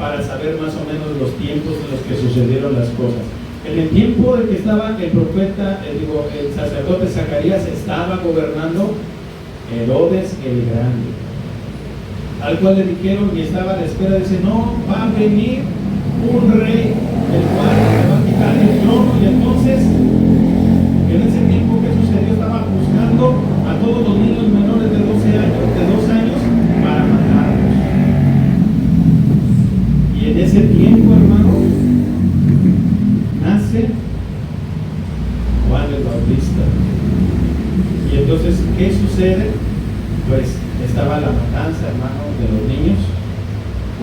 para saber más o menos los tiempos en los que sucedieron las cosas. En el tiempo en que estaba el profeta, el sacerdote Zacarías, estaba gobernando Herodes el Grande, al cual le dijeron y estaba a la espera, dice, no, va a venir un rey, el cual le va a quitar el trono. Y entonces, en ese tiempo que sucedió, estaba buscando a todos los niños menores de 2 años para matarlos. Y en ese tiempo, hermano, nace Juan el Bautista. Y entonces, ¿qué sucede? Pues estaba la matanza, hermano, de los niños.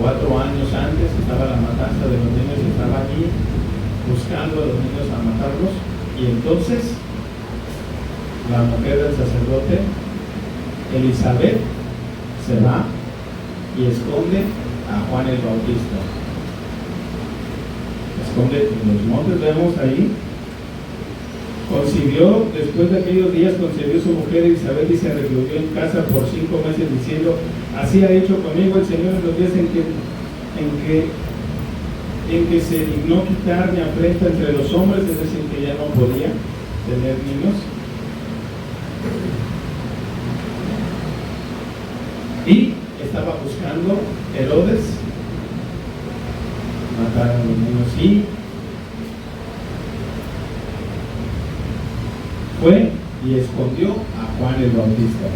4 años antes estaba la matanza de los niños, estaba allí buscando a los niños a matarlos. Y entonces la mujer del sacerdote Elizabeth se va y esconde a Juan el Bautista. Esconde en los montes, vemos ahí. Concibió, después de aquellos días concibió su mujer Elizabeth y se recluyó en casa por 5 meses, diciendo, así ha hecho conmigo el Señor en los días en que se dignó quitar mi afrenta entre los hombres, es decir, que ya no podía tener niños. Y estaba buscando Herodes matar a los niños, y fue y escondió a Juan el Bautista.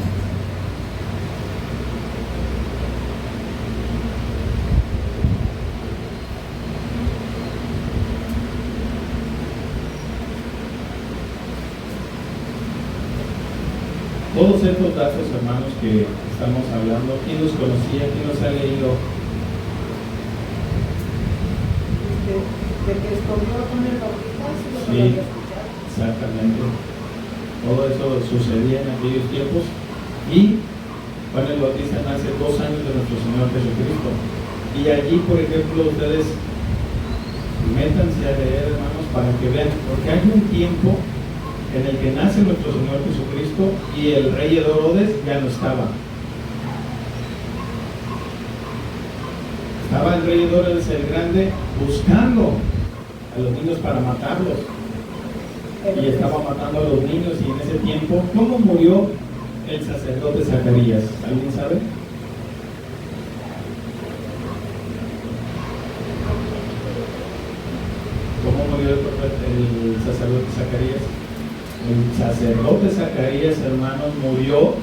Todos estos datos, hermanos, que estamos hablando, ¿quién los conocía? ¿Quién los ha leído? De que escondió a Juan el Bautista, lo Sí, había escuchado. exactamente. Todo eso sucedía en aquellos tiempos. Y Juan el Bautista nace 2 años de nuestro Señor Jesucristo. Y allí, por ejemplo, ustedes métanse a leer, hermanos, para que vean, porque hay un tiempo en el que nace nuestro Señor Jesucristo y el rey Herodes ya no estaba. Estaba el rey Herodes el Grande buscando a los niños para matarlos. Y estaba matando a los niños. Y en ese tiempo, ¿cómo murió el sacerdote Zacarías? ¿Alguien sabe? ¿Cómo murió el sacerdote Zacarías? El sacerdote Zacarías, hermanos, murió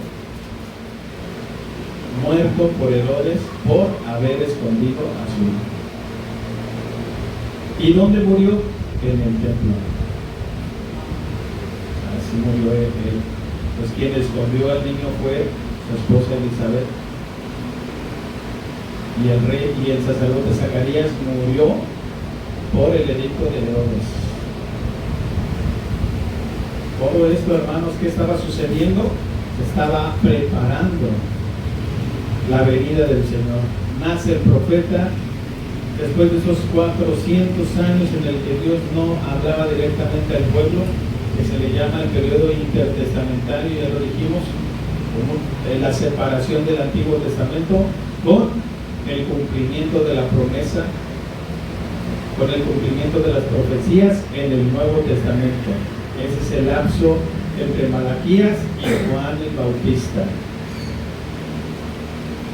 muerto por Herodes por haber escondido a su hijo. ¿Y dónde murió? En el templo. Así murió él. Pues quien escondió al niño fue su esposa Elizabeth. Y el rey y el sacerdote Zacarías murió por el edicto de Herodes. Todo esto, hermanos, ¿qué estaba sucediendo? Se estaba preparando la venida del Señor. Nace el profeta después de esos 400 años en el que Dios no hablaba directamente al pueblo, que se le llama el periodo intertestamentario, ya lo dijimos, como la separación del Antiguo Testamento con el cumplimiento de la promesa, con el cumplimiento de las profecías en el Nuevo Testamento. Ese es el lapso entre Malaquías y Juan el Bautista.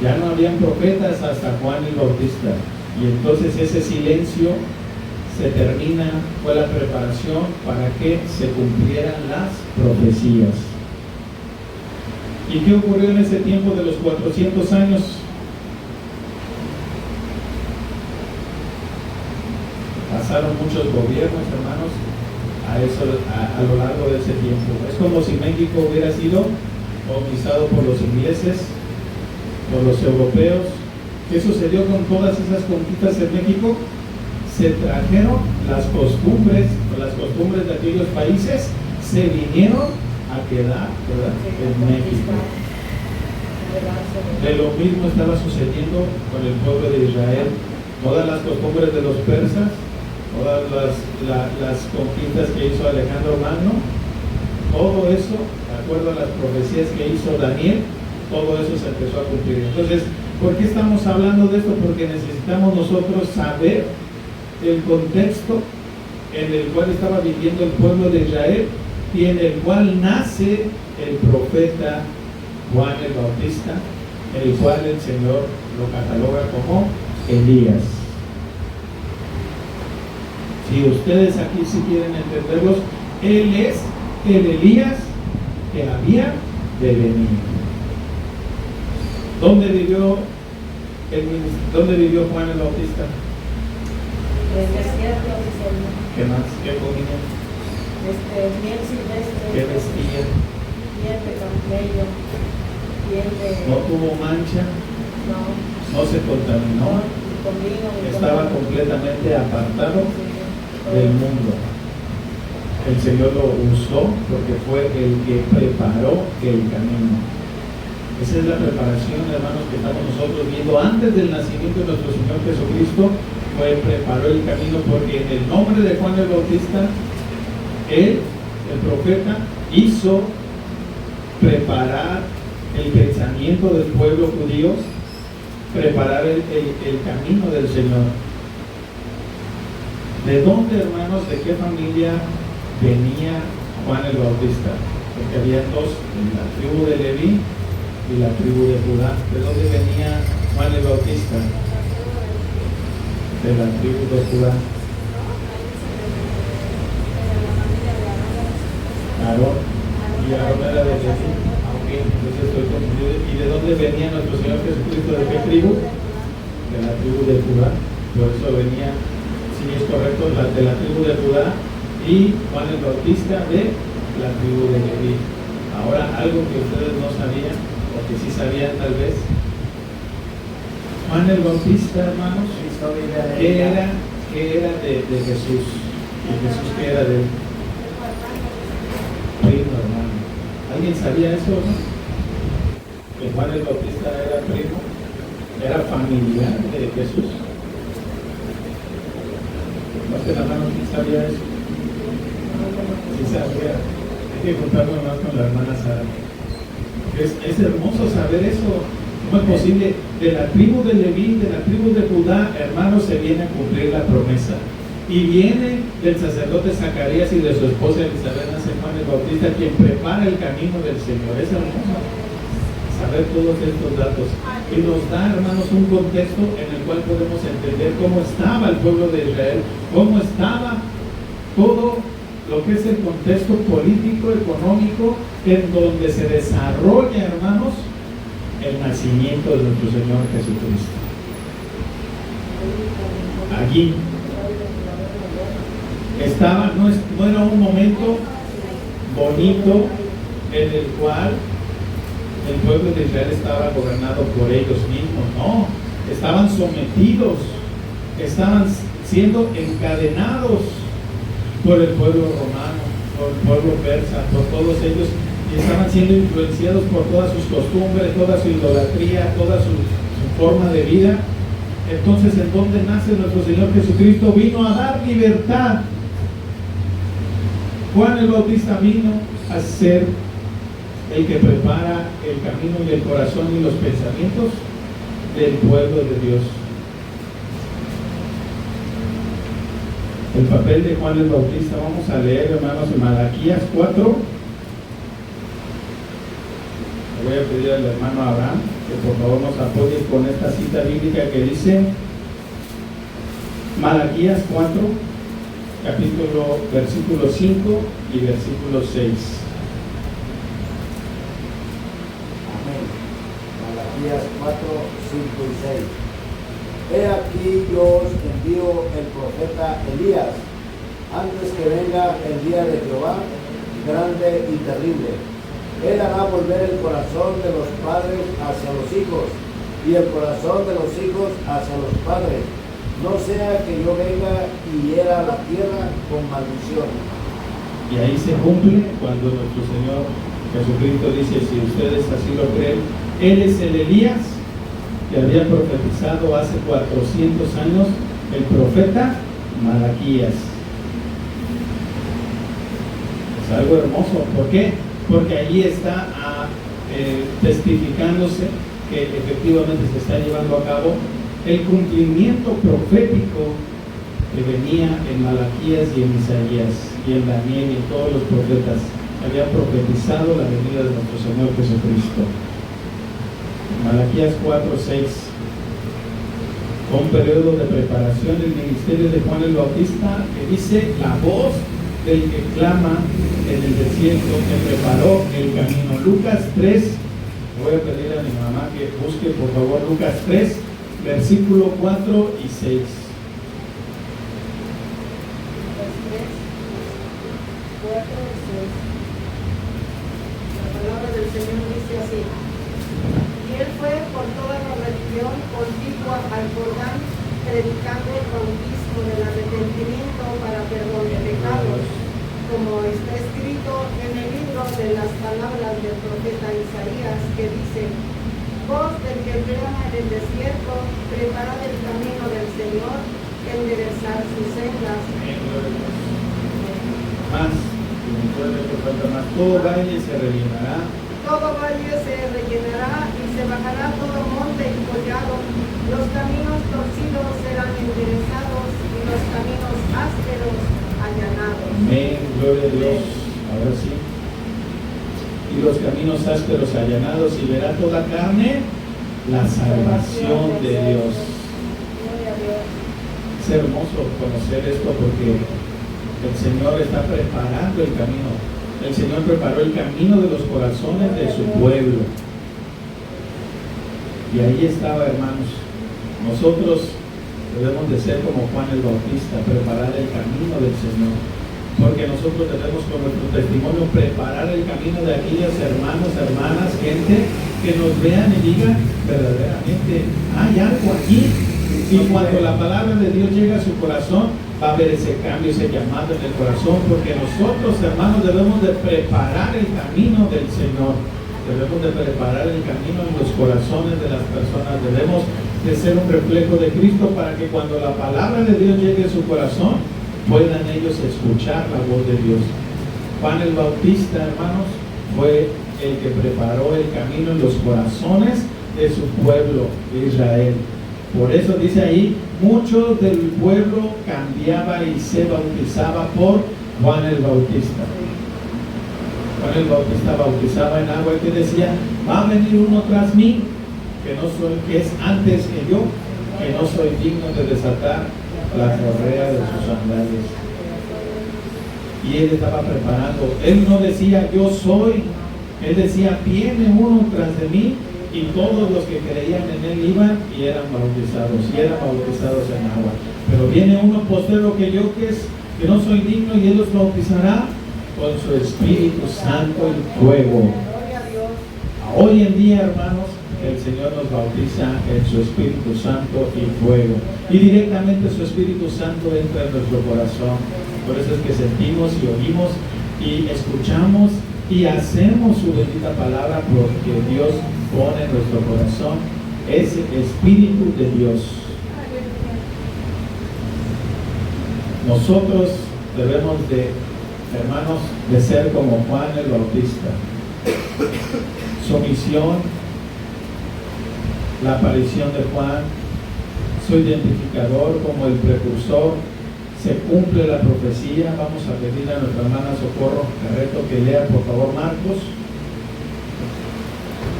Ya no habían profetas hasta Juan el Bautista. Y entonces ese silencio se termina, fue la preparación para que se cumplieran las profecías. ¿Y qué ocurrió en ese tiempo de los 400 años? Pasaron muchos gobiernos, hermanos, a lo largo de ese tiempo. Es como si México hubiera sido colonizado por los ingleses, por los europeos. ¿Qué sucedió con todas esas conquistas en México? Se trajeron las costumbres de aquellos países, se vinieron a quedar, ¿verdad?, en México. De lo mismo estaba sucediendo con el pueblo de Israel. Todas las costumbres de los persas, todas las conquistas que hizo Alejandro Magno, todo eso, de acuerdo a las profecías que hizo Daniel, todo eso se empezó a cumplir. Entonces, ¿Por qué estamos hablando de esto? Porque necesitamos nosotros saber el contexto en el cual estaba viviendo el pueblo de Israel y en el cual nace el profeta Juan el Bautista, el cual el Señor lo cataloga como Elías. Si ustedes aquí sí quieren entenderlos, él es el Elías que había de venir. ¿Dónde vivió Juan el Bautista? En el desierto, dice el ¿Qué más? ¿Qué comía? miel silvestre. ¿Qué vestía? Piel de camello. Piel de... ¿No tuvo mancha? No. ¿No se contaminó? Estaba completamente apartado del mundo. El Señor lo usó porque fue el que preparó el camino. Esa es la preparación, hermanos, que estamos nosotros viendo antes del nacimiento de nuestro Señor Jesucristo. Preparó el camino, porque en el nombre de Juan el Bautista, él, el profeta, hizo preparar el pensamiento del pueblo judío, preparar el camino del Señor. ¿De dónde, hermanos, de qué familia venía Juan el Bautista? Porque había dos, la tribu de Leví y la tribu de Judá. ¿De dónde venía Juan el Bautista? De la tribu de Judá. Aarón. Y Aarón era de Leví. Entonces estoy confundido. ¿Y de dónde venía nuestro Señor Jesucristo? ¿De qué tribu? De la tribu de Judá. Por eso venía, si es correcto, de la tribu de Judá, y Juan el Bautista de la tribu de Leví. Ahora, algo que ustedes no sabían, o que sí sabían tal vez, Juan el Bautista, hermanos, ¿qué era de Jesús? ¿Y Jesús qué era de él? Primo, hermano. ¿Alguien sabía eso, no? Que Juan el Bautista era primo, era familiar de Jesús. ¿No te la mano quién sabía eso? Sí sabía. Hay que juntarnos más con la hermana Sara. Es hermoso saber eso. ¿Cómo es posible? De la tribu de Leví, de la tribu de Judá, hermanos, se viene a cumplir la promesa. Y viene del sacerdote Zacarías y de su esposa Elizabeth, nace Juan el Bautista, quien prepara el camino del Señor. Es hermoso saber todos estos datos. Y nos da, hermanos, un contexto en el cual podemos entender cómo estaba el pueblo de Israel, cómo estaba todo lo que es el contexto político, económico, en donde se desarrolla, hermanos, el nacimiento de nuestro Señor Jesucristo. Allí estaba, no era un momento bonito en el cual el pueblo de Israel estaba gobernado por ellos mismos, no, estaban sometidos, estaban siendo encadenados por el pueblo romano, por el pueblo persa, por todos ellos, y estaban siendo influenciados por todas sus costumbres, toda su idolatría, toda su forma de vida. Entonces, ¿en dónde nace nuestro Señor Jesucristo? Vino a dar libertad. Juan el Bautista vino a ser el que prepara el camino y el corazón y los pensamientos del pueblo de Dios. El papel de Juan el Bautista, vamos a leer, hermanos, en Malaquías 4. Le voy a pedir al hermano Abraham que por favor nos apoye con esta cita bíblica que dice Malaquías 4, versículo 5 y versículo 6. Amén. Malaquías 4, 5 y 6. He aquí yo os envío el profeta Elías, antes que venga el día de Jehová, grande y terrible. Él hará volver el corazón de los padres hacia los hijos, y el corazón de los hijos hacia los padres, no sea que yo venga y hiera la tierra con maldición. Y ahí se cumple cuando nuestro Señor Jesucristo dice, si ustedes así lo creen, Él es el Elías que había profetizado hace 400 años el profeta Malaquías. Es algo hermoso. ¿Por qué? Porque allí está testificándose que efectivamente se está llevando a cabo el cumplimiento profético que venía en Malaquías y en Isaías y en Daniel y en todos los profetas. Habían profetizado la venida de nuestro Señor Jesucristo. Malaquías 4:6. Un periodo de preparación del ministerio de Juan el Bautista, que dice: la voz del que clama en el desierto, que preparó el camino. Lucas 3, voy a pedir a mi mamá que busque por favor Lucas 3, versículo 4 y 6. La palabra del Señor dice así: y él fue por toda la región contigua al Jordán, predicando el bautismo del arrepentimiento para perdón de pecados, como está escrito en el libro de las palabras del profeta Isaías, que dice: voz del que clama en el desierto, preparad el camino del Señor, enderezar sus sendas. Más, todo valle se rellenará. Todo valle se rellenará y se bajará todo monte y collado. Los caminos torcidos serán enderezados y los caminos ásperos allanados. Amén, gloria a Dios. Ahora sí. Y los caminos ásperos allanados, y verá toda carne la salvación de Dios. Gloria a Dios. Es hermoso conocer esto porque el Señor está preparando el camino. El Señor preparó el camino de los corazones de su pueblo. Y ahí estaba, hermanos. Nosotros debemos de ser como Juan el Bautista, preparar el camino del Señor. Porque nosotros debemos con nuestro testimonio preparar el camino de aquellos hermanos, hermanas, gente que nos vean y digan verdaderamente: hay algo aquí. Y cuando la palabra de Dios llega a su corazón, va a haber ese cambio, ese llamado en el corazón, porque nosotros, hermanos, debemos de preparar el camino del Señor. Debemos de preparar el camino en los corazones de las personas. Debemos de ser un reflejo de Cristo para que cuando la palabra de Dios llegue a su corazón, puedan ellos escuchar la voz de Dios. Juan el Bautista, hermanos, fue el que preparó el camino en los corazones de su pueblo, Israel. Por eso dice ahí: muchos del pueblo cambiaba y se bautizaba por Juan el Bautista. Juan el Bautista bautizaba en agua y que decía: va a venir uno tras mí, que es antes que yo, que no soy digno de desatar la correa de sus sandalias. Y él estaba preparando. Él no decía: yo soy. Él decía: viene uno tras de mí. Y todos los que creían en él iban y eran bautizados en agua. Pero viene uno postrero que yo, que no soy digno, y él los bautizará con su Espíritu Santo y fuego. Hoy en día, hermanos, el Señor nos bautiza en su Espíritu Santo y fuego. Y directamente su Espíritu Santo entra en nuestro corazón. Por eso es que sentimos y oímos y escuchamos y hacemos su bendita palabra, porque Dios pone en nuestro corazón ese Espíritu de Dios. Nosotros debemos de, hermanos, de ser como Juan el Bautista. Su misión, la aparición de Juan, su identificador como el precursor, se cumple la profecía. Vamos a pedir a nuestra hermana Socorro Carreto que lea por favor Marcos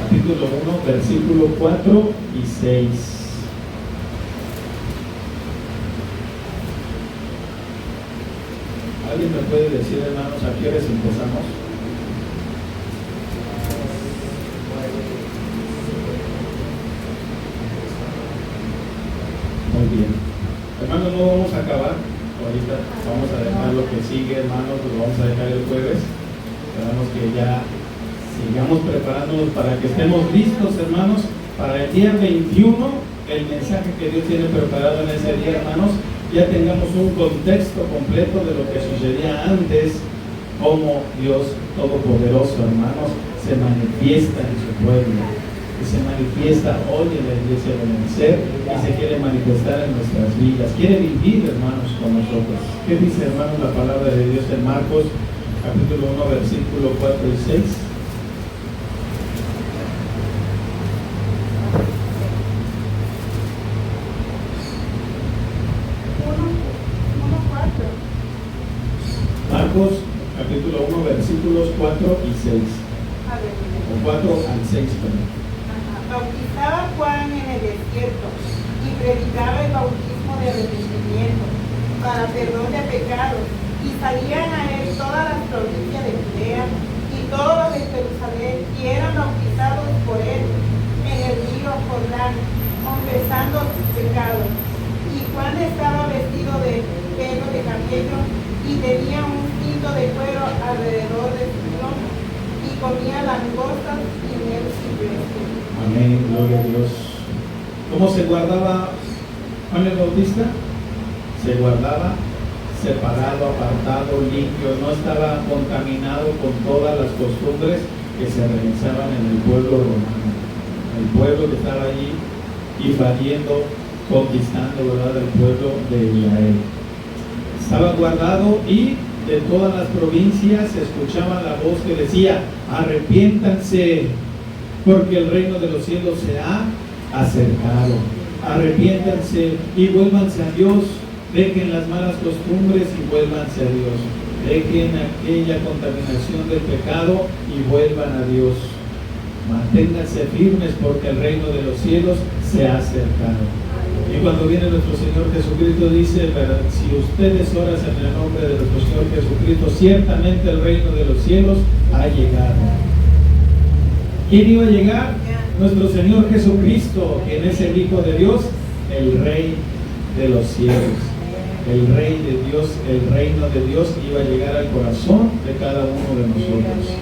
capítulo 1 versículo 4 y 6. ¿Alguien me puede decir, hermanos, a qué horas empezamos? Muy bien. Hermanos, no vamos a acabar ahorita, vamos a dejar lo que sigue, hermanos, lo vamos a dejar el jueves. Esperamos que ya sigamos preparándonos para que estemos listos, hermanos, para el día 21, el mensaje que Dios tiene preparado en ese día, hermanos, ya tengamos un contexto completo de lo que sucedía antes, cómo Dios Todopoderoso, hermanos, se manifiesta en su pueblo, y se manifiesta hoy en la iglesia de Benecer, y se quiere manifestar en nuestras vidas, quiere vivir, hermanos, con nosotros. ¿Qué dice, hermanos, la palabra de Dios en Marcos, capítulo 1, versículo 4 y 6? Marcos capítulo 1 versículos 4 y 6. O 4 al 6 también. Bautizaba Juan en el desierto y predicaba el bautismo de arrepentimiento para perdón de pecados, y salían a él todas las provincias de Judea y todos los de Jerusalén, y eran bautizados por él en el río Jordán, confesando sus pecados. Y Juan estaba vestido de pelo de camello y tenía un cinto de cuero alrededor de su lomo, y comía langostas y miel silvestre. Amén, gloria a Dios. ¿Cómo se guardaba Juan el Bautista? Se guardaba separado, apartado, limpio, no estaba contaminado con todas las costumbres que se realizaban en el pueblo romano, el pueblo que estaba allí invadiendo, conquistando, ¿verdad?, el pueblo de Israel. Estaba guardado, y de todas las provincias se escuchaba la voz que decía: arrepiéntanse, porque el reino de los cielos se ha acercado. Arrepiéntanse y vuélvanse a Dios. Dejen las malas costumbres y vuélvanse a Dios. Dejen aquella contaminación del pecado y vuelvan a Dios. Manténganse firmes, porque el reino de los cielos se ha acercado. Y cuando viene nuestro Señor Jesucristo, dice, ¿verdad?, si ustedes oran en el nombre de nuestro Señor Jesucristo, ciertamente el reino de los cielos ha llegado. ¿Quién iba a llegar? Nuestro Señor Jesucristo, quien es el Hijo de Dios, el Rey de los cielos. El Rey de Dios, el reino de Dios iba a llegar al corazón de cada uno de nosotros.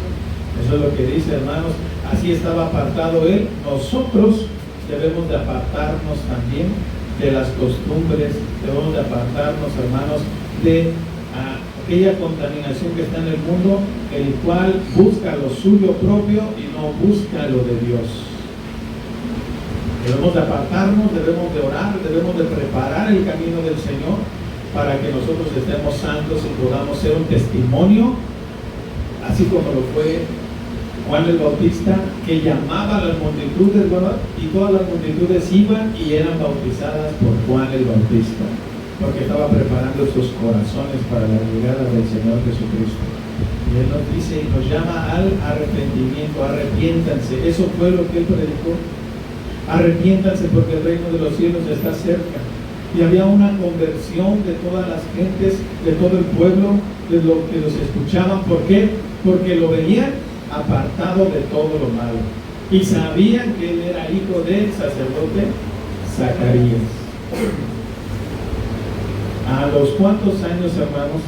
Eso es lo que dice, hermanos. Así estaba apartado Él. Nosotros debemos de apartarnos también de las costumbres, debemos de apartarnos, hermanos, de aquella contaminación que está en el mundo, el cual busca lo suyo propio y no busca lo de Dios. Debemos de apartarnos, debemos de orar, debemos de preparar el camino del Señor para que nosotros estemos santos y podamos ser un testimonio, así como lo fue Juan el Bautista, que llamaba a las multitudes, ¿verdad?, y todas las multitudes iban y eran bautizadas por Juan el Bautista, porque estaba preparando sus corazones para la llegada del Señor Jesucristo. Y Él nos dice y nos llama al arrepentimiento. Arrepiéntanse. Eso fue lo que Él predicó. Arrepiéntanse, porque el reino de los cielos está cerca. Y había una conversión de todas las gentes, de todo el pueblo, de lo que los escuchaban. ¿Por qué? Porque lo veían apartado de todo lo malo, y sabían que él era hijo del sacerdote Zacarías. ¿A los cuántos años, hermanos,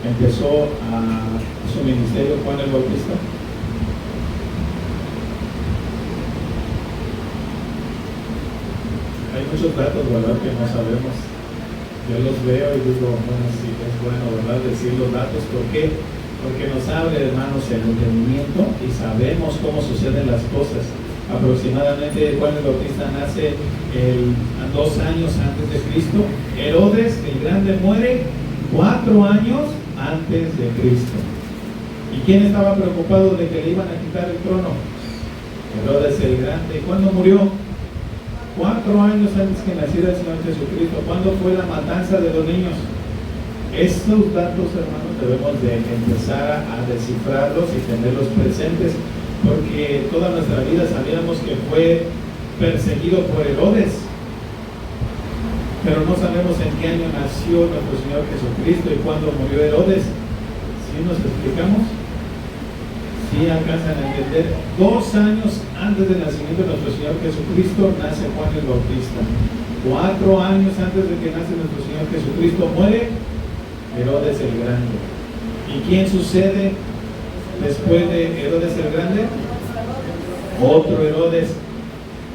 empezó su ministerio Juan el Bautista? Hay muchos datos, ¿verdad?, que no sabemos. Yo los veo y digo, bueno, sí, es bueno, ¿verdad?, decir los datos. ¿Por qué? Porque nos abre, hermanos, el entendimiento y sabemos cómo suceden las cosas. Aproximadamente Juan el Bautista nace 2 años antes de Cristo. Herodes el Grande muere 4 años antes de Cristo. ¿Y quién estaba preocupado de que le iban a quitar el trono? Herodes el Grande. ¿Cuándo murió? 4 años antes que naciera el Señor Jesucristo. ¿Cuándo fue la matanza de los niños? Estos datos, hermanos, debemos de empezar a descifrarlos y tenerlos presentes, porque toda nuestra vida sabíamos que fue perseguido por Herodes, pero no sabemos en qué año nació nuestro Señor Jesucristo y cuándo murió Herodes. ¿Sí nos explicamos? ¿Sí alcanzan a entender? 2 años antes del nacimiento de nuestro Señor Jesucristo nace Juan el Bautista. 4 años antes de que nace nuestro Señor Jesucristo muere Herodes el Grande. ¿Y quién sucede después de Herodes el Grande? Otro Herodes.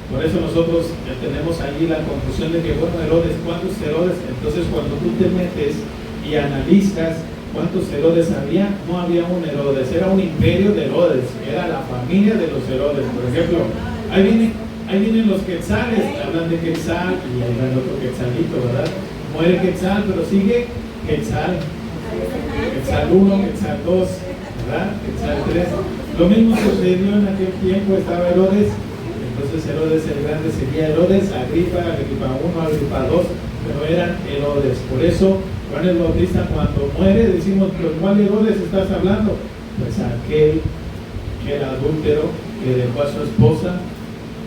Por eso nosotros tenemos allí la confusión de que, bueno, Herodes, ¿cuántos Herodes? Entonces, cuando tú te metes y analizas cuántos Herodes había, no había un Herodes, era un imperio de Herodes, era la familia de los Herodes. Por ejemplo, ahí vienen los Quetzales, hablan de Quetzal y hay otro Quetzalito, ¿verdad? Muere Quetzal, pero sigue Quetzal 1, Quetzal 2, ¿verdad? Quetzal 3. Lo mismo sucedió en aquel tiempo, estaba Herodes. Entonces Herodes el Grande sería Herodes, Agripa 1, Agripa 2, pero eran Herodes. Por eso Juan el Bautista cuando muere decimos, ¿pero cuál Herodes estás hablando? Pues aquel que era adúltero, que dejó a su esposa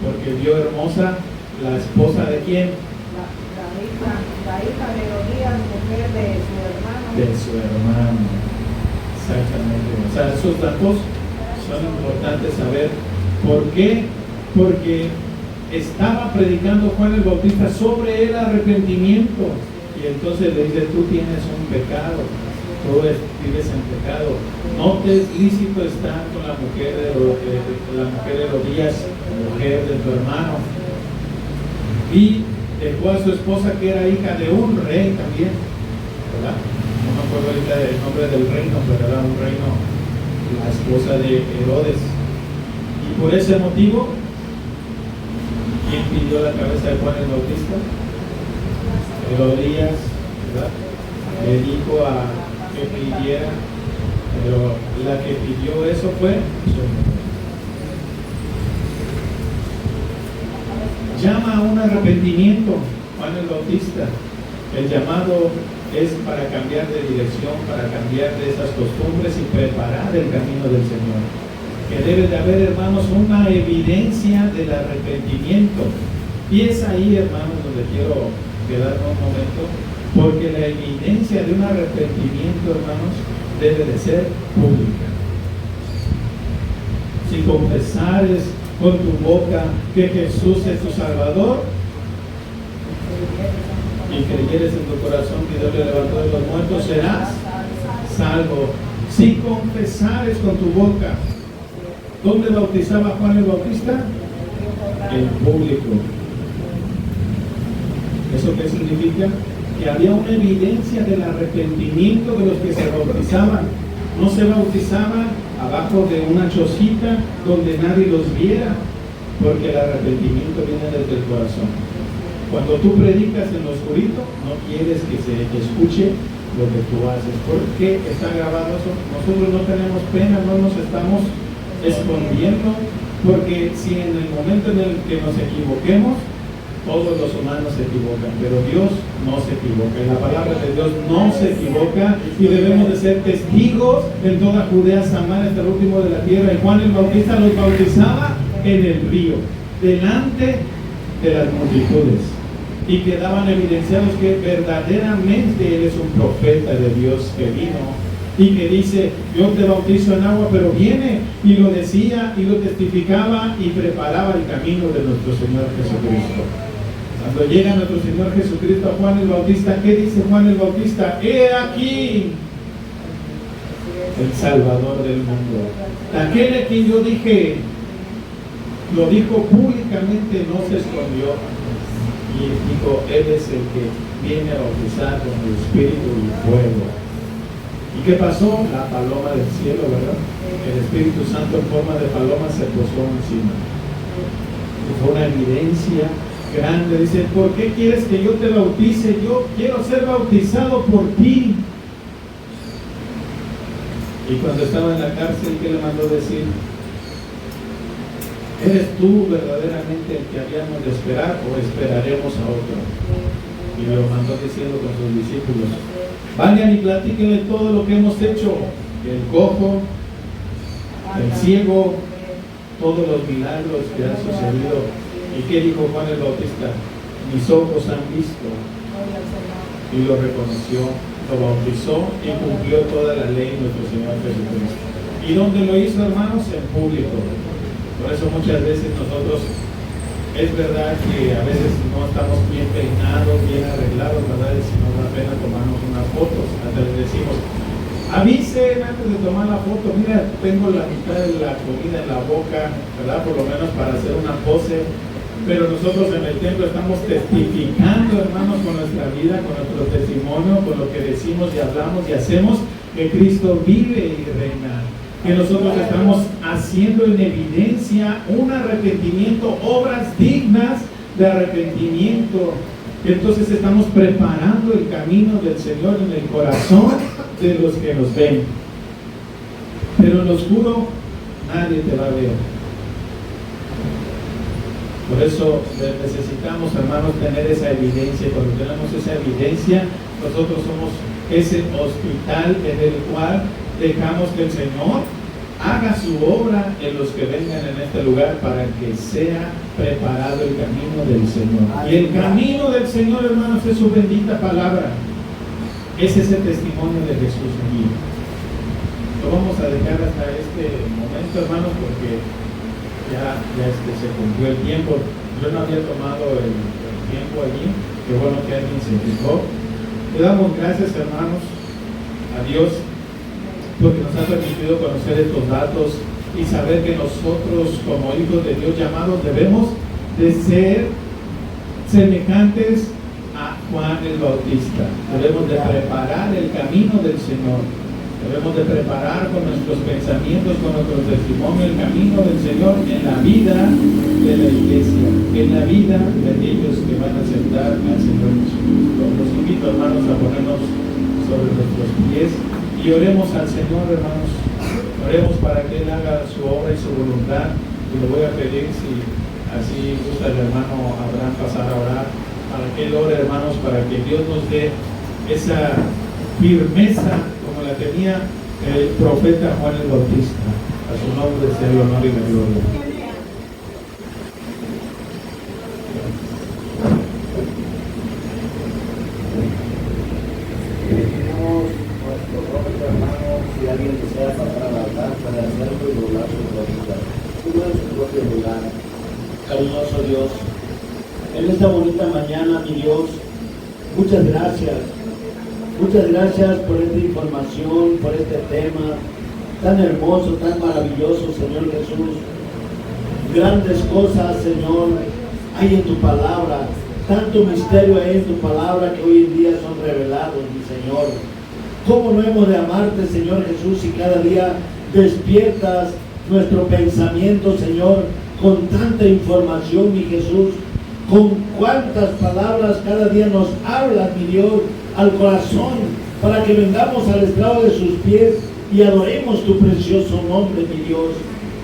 porque vio hermosa la esposa de quién? La hija de Herodías, mujer de su hermano. De su hermano. Exactamente. O sea, esos datos son importantes saber. ¿Por qué? Porque estaba predicando Juan el Bautista sobre el arrepentimiento. Y entonces le dice, tú tienes un pecado, tú vives en pecado. No te es lícito estar con la mujer de Herodías, mujer de tu hermano. Y dejó a su esposa, que era hija de un rey también, ¿verdad? No me acuerdo ahorita del nombre del reino, pero era un reino, la esposa de Herodes. Y por ese motivo, ¿quién pidió la cabeza de Juan el Bautista? Herodías, ¿verdad? Le dijo a que pidiera, pero la que pidió eso fue su mujer. Llama a un arrepentimiento Juan el Bautista. El llamado es para cambiar de dirección, para cambiar de esas costumbres y preparar el camino del Señor. Que debe de haber, hermanos, una evidencia del arrepentimiento. Y es ahí, hermanos, donde quiero quedarme un momento, porque la evidencia de un arrepentimiento, hermanos, debe de ser pública. Si confesares con tu boca que Jesús es tu Salvador y creyeres en tu corazón que Dios le levantó de los muertos, serás salvo. Si confesares con tu boca. ¿Dónde bautizaba Juan el Bautista? En público. ¿Eso qué significa? Que había una evidencia del arrepentimiento de los que se bautizaban. No se bautizaban abajo de una chocita donde nadie los viera, porque el arrepentimiento viene desde el corazón. Cuando tú predicas en lo oscurito, no quieres que se escuche lo que tú haces. ¿Por qué está grabado eso? Nosotros no tenemos pena, no nos estamos escondiendo, porque si en el momento en el que nos equivoquemos, todos los humanos se equivocan, pero Dios no se equivoca. Y la palabra de Dios no se equivoca, y debemos de ser testigos en toda Judea, Samaria, hasta el último de la tierra. Y Juan el Bautista los bautizaba en el río, delante de las multitudes, y quedaban evidenciados que verdaderamente Él es un profeta de Dios que vino y que dice, yo te bautizo en agua, pero viene, y lo decía y lo testificaba y preparaba el camino de nuestro Señor Jesucristo. Cuando llega nuestro Señor Jesucristo a Juan el Bautista, ¿qué dice Juan el Bautista? ¡He aquí el Salvador del mundo! Aquel a quien yo dije, lo dijo públicamente, no se escondió, y dijo, Él es el que viene a bautizar con el Espíritu y fuego. ¿Y qué pasó? La paloma del cielo, ¿verdad? El Espíritu Santo en forma de paloma se posó encima. Y fue una evidencia grande. Dice, ¿por qué quieres que yo te bautice? Yo quiero ser bautizado por ti. Y cuando estaba en la cárcel, ¿qué le mandó decir? ¿Eres tú verdaderamente el que habíamos de esperar o esperaremos a otro? Y lo mandó diciendo con sus discípulos, vayan y platíquenle todo lo que hemos hecho, el cojo, el ciego, todos los milagros que han sucedido. ¿Y qué dijo Juan el Bautista? Mis ojos han visto. Y lo reconoció, lo bautizó y cumplió toda la ley de nuestro Señor Jesucristo. ¿Y dónde lo hizo, hermanos? En público. Por eso muchas veces nosotros, es verdad que a veces no estamos bien peinados, bien arreglados, ¿verdad? Y si nos da pena tomarnos unas fotos, hasta les decimos, avisen antes de tomar la foto, mira, tengo la mitad de la comida en la boca, ¿verdad? Por lo menos para hacer una pose. Pero nosotros en el templo estamos testificando, hermanos, con nuestra vida, con nuestro testimonio, con lo que decimos y hablamos y hacemos, que Cristo vive y reina. Que nosotros estamos haciendo en evidencia un arrepentimiento, obras dignas de arrepentimiento. Entonces estamos preparando el camino del Señor en el corazón de los que nos ven. Pero en lo oscuro nadie te va a ver. Por eso necesitamos, hermanos, tener esa evidencia. Cuando tenemos esa evidencia, nosotros somos ese hospital en el cual dejamos que el Señor haga su obra en los que vengan en este lugar para que sea preparado el camino del Señor. Y el camino del Señor, hermanos, es su bendita palabra. Es ese testimonio de Jesús aquí. Lo vamos a dejar hasta este momento, hermanos, porque ya se cumplió el tiempo. Yo no había tomado el tiempo allí. Qué bueno que alguien se fijó. Le damos gracias, hermanos, a Dios, porque nos ha permitido conocer estos datos y saber que nosotros, como hijos de Dios llamados, debemos de ser semejantes a Juan el Bautista. Debemos de preparar el camino del Señor. Debemos de preparar con nuestros pensamientos, con nuestro testimonio, el camino del Señor en la vida de la iglesia, en la vida de aquellos que van a aceptar al Señor Jesucristo. Los invito, hermanos, a ponernos sobre nuestros pies y oremos al Señor, hermanos. Oremos para que Él haga su obra y su voluntad. Y le voy a pedir, si así gusta el hermano Abraham pasar a orar, para que Él ore, hermanos, para que Dios nos dé esa firmeza como la tenía el profeta Juan el Bautista. A su nombre sea el honor y la gloria. Si alguien desea pasar al altar, puede hacerlo y doblar su rodilla. Uno en su propio lugar. Cariñoso Dios, en esta bonita mañana, mi Dios, muchas gracias. Muchas gracias por esta información, por este tema tan hermoso, tan maravilloso, Señor Jesús. Grandes cosas, Señor, hay en tu palabra. Tanto misterio hay en tu palabra que hoy en día son revelados, mi Señor. ¿Cómo no hemos de amarte, Señor Jesús, si cada día despiertas nuestro pensamiento, Señor, con tanta información, mi Jesús? Con cuántas palabras cada día nos hablas, mi Dios, al corazón, para que vengamos al estrado de sus pies y adoremos tu precioso nombre, mi Dios.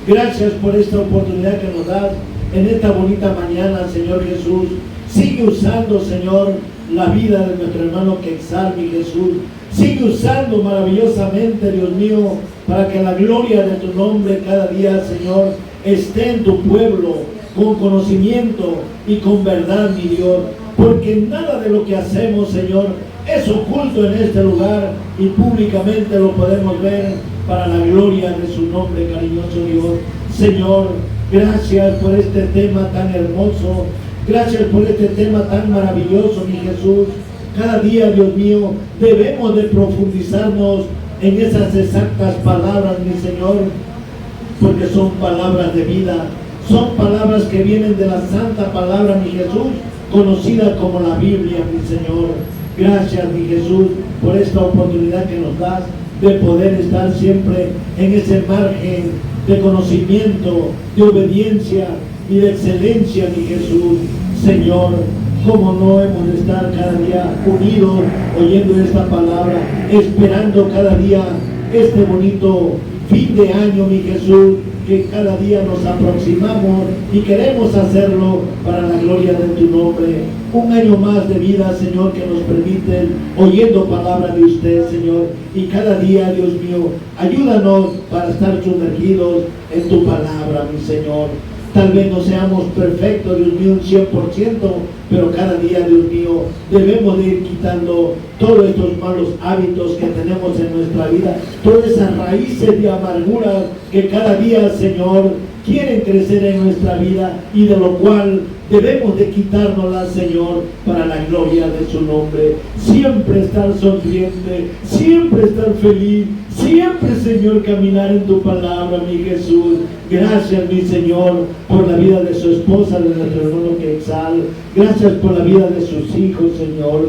Gracias por esta oportunidad que nos das en esta bonita mañana, Señor Jesús. Sigue usando, Señor, la vida de nuestro hermano Quetzal, mi Jesús. Sigue usando maravillosamente, Dios mío, para que la gloria de tu nombre cada día, Señor, esté en tu pueblo, con conocimiento y con verdad, mi Dios. Porque nada de lo que hacemos, Señor, es oculto en este lugar y públicamente lo podemos ver para la gloria de su nombre, cariñoso Dios. Señor, gracias por este tema tan hermoso. Gracias por este tema tan maravilloso, mi Jesús. Cada día, Dios mío, debemos de profundizarnos en esas exactas palabras, mi Señor, porque son palabras de vida, son palabras que vienen de la santa palabra, mi Jesús, conocida como la Biblia, mi Señor. Gracias, mi Jesús, por esta oportunidad que nos das de poder estar siempre en ese margen de conocimiento, de obediencia y de excelencia, mi Jesús. Señor, cómo no hemos de estar cada día unidos, oyendo esta palabra, esperando cada día este bonito fin de año, mi Jesús, que cada día nos aproximamos y queremos hacerlo para la gloria de tu nombre. Un año más de vida, Señor, que nos permiten oyendo palabra de usted, Señor, y cada día, Dios mío, ayúdanos para estar sumergidos en tu palabra, mi Señor. Tal vez no seamos perfectos, Dios mío, un 100%, pero cada día, Dios mío, debemos de ir quitando todos estos malos hábitos que tenemos en nuestra vida, todas esas raíces de amargura que cada día, Señor, quieren crecer en nuestra vida y de lo cual debemos de quitárnoslas, Señor, para la gloria de su nombre. Siempre estar sonriente, siempre estar feliz, siempre, Señor, caminar en tu palabra, mi Jesús. Gracias, mi Señor, por la vida de su esposa, de nuestro hermano Quetzal. Gracias por la vida de sus hijos, Señor.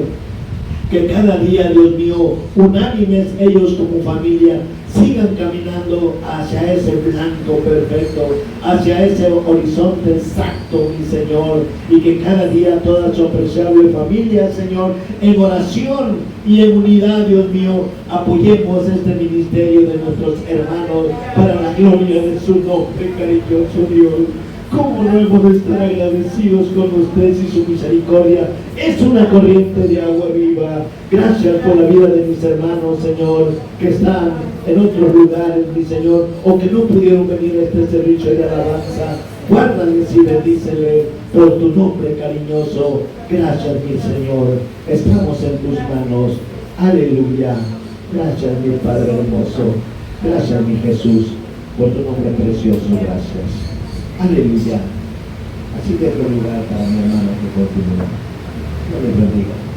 Que cada día, Dios mío, unánimes ellos como familia, sigan caminando hacia ese blanco perfecto, hacia ese horizonte exacto, mi Señor, y que cada día toda su apreciable familia, Señor, en oración y en unidad, Dios mío, apoyemos este ministerio de nuestros hermanos para la gloria de su nombre, cariñoso Dios. ¿Cómo no hemos de estar agradecidos con ustedes y su misericordia? Es una corriente de agua viva. Gracias por la vida de mis hermanos, Señor, que están en otros lugares, mi Señor, o que no pudieron venir a este servicio de alabanza. Guárdales y bendíceles por tu nombre cariñoso. Gracias, mi Señor. Estamos en tus manos. Aleluya. Gracias, mi Padre hermoso. Gracias, mi Jesús, por tu nombre precioso. Gracias. Aleluya. Así dejo lugar para mi hermano que continúa. Dios les bendiga.